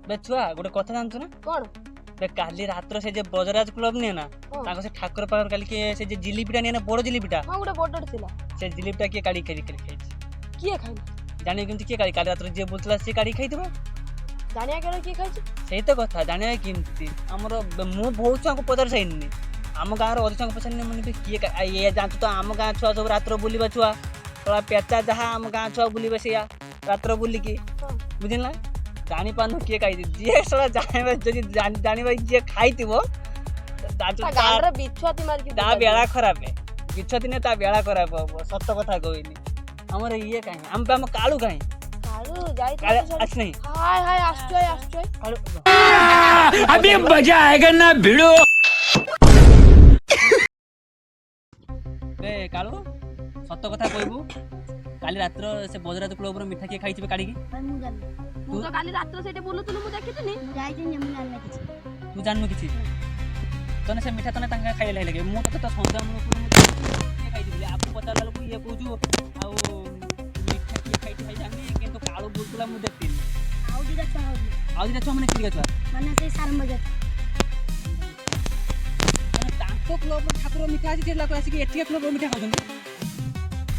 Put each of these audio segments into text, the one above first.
বে ଛୁଆ ଗୋଟେ କଥା ଜାଣିଛୁ ନା? କଣ? ବେ କାଲି ରାତ୍ର ସେ ଯେ ବଜରାଜ କ୍ଲବ ନିଏ ନା ତାଙ୍କ ସେ ଠାକୁର ପାଖରେ କାଲି କିଏ ସେ ଯେ ଜିଲିପିଟା ନିଏ ନା ବଡ ଜିଲିପିଟା ହଁ ଗୋଟେ ବଡଟେ ଥିଲା। ସେ ଜିଲିପିଟା କିଏ କାଢି ଖାଇଛି କିଏ ଖାଇଲା? ଜାଣିବେ କେମିତି କିଏ କାଢି କାଲି ରାତ୍ର ଯିଏ ବୁଲୁଥିଲା ସିଏ କାଢି ଖାଇଥିବ। ଜାଣିବା କେବେ କିଏ ଖାଇଛି? ସେଇ ତ କଥା ଜାଣିବା କେମିତି ଆମର ମୁଁ ବହୁତ ଛୁଆଙ୍କୁ ପଚାରି ସାରିନି ଆମ ଗାଁର ଅଧିକ ଛୁଆଙ୍କୁ ପଚାରିନି ମାନେ କିଏ ଇଏ ଜାଣିଛୁ ତ ଆମ ଗାଁ ଛୁଆ ସବୁ ରାତ୍ର ବୁଲିବା ଛୁଆ ତୋଳା ପେଚା ଯାହା ଆମ ଗାଁ ଛୁଆ ବୁଲିବେ ସେଇଆ ରାତ୍ର ବୁଲିକି ବୁଝିଲ ନା ଜାଣିପାରୁନୁ କିଏ ଖାଇଛି ଯିଏ ସେଟା ଜାଣିବା ଯଦି ଜାଣିବା ଯିଏ ଖାଇଥିବ ତା ବେଳା ଖରାପ ବିଛଦିନେ ତା ବେଳା ଖରାପ ହବ ସତ କଥା କହିନି ଆମର ଇଏ କାହିଁ ଆମ କାଳୁ କାହିଁ ଆସିନାହିଁ अभी मजा आएगा ना भिड़ो ଏ କାଳୁ ସତ କଥା କହିବୁ କାଲି ରାତ୍ର ସେ ବଜରାଜ କ୍ଲବର ମିଠା କିଏ ଖାଇଥିବେ କାଢିକି ମୁଁ ତ କାଲି ରାତିରେ ସେଇଠି ବୁଲୁଥିଲି ମୁଁ ଦେଖିଥିଲି ତୁ ଜାଣିନୁ କିଛି ତନେ ସେ ମିଠା ତନେ ତାଙ୍କ ଖାଇଲେ ଲାଗେ ମୁଁ ତତେ ତ ସନ୍ଧ୍ୟା କିଏ ଖାଇଥିଲି ଆକୁ ପଚାରିଲା ବେଳକୁ ଇଏ କହୁଛୁ ଆଉ ମିଠା କିଏ ଖାଇଛି ଭାଇ ଜାଣିନି କିନ୍ତୁ କାଳୁ ବୁଲୁଥିଲା ମୁଁ ଦେଖିଥିଲି ଆଉ ଦିଟା ଛୁଆ ମାନେ କିଏ ଛୁଆ ତାଙ୍କ କ୍ଲବର ଠାକୁର ମିଠା ଅଛି ସେ ଲୋକ ଆସିକି ଏଠିକା କ୍ଲବର ମିଠା ଖାଉଛନ୍ତି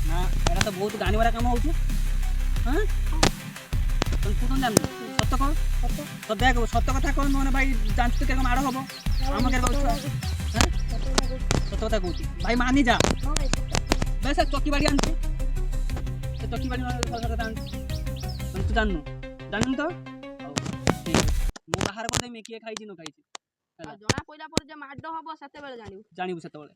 ନା ଏଇଟା ତ ବହୁତ ଗାଣିବାର କାମ ହଉଛି ହଁ ତୁ ତ ଜାଣିନୁ ସତ କହ ତ ଦେଖ ସତ କଥା କହ ନହେଲେ ଭାଇ ଜାଣିଛୁ କେରକ ମାଡ଼ ହବ ଆମ କେରକ ସତ କଥା କହୁଛି ଭାଇ ମାନି ଯା ଭାଇ ସେ ଚକି ବାଡ଼ି ଆଣିଛୁ ସେ ଚକି ବାଡ଼ି ତୁ ଜାଣିନୁ ତ ହଉ ଠିକ ଅଛି ମୁଁ ବାହାର କରିଦେମି କିଏ ଖାଇଛି ନ ଖାଇଛି ଜଣା ପଇଲା ପରେ ଯେ ମାଡ଼ ହବ ସେତେବେଳେ ଜାଣିବୁ ସେତେବେଳେ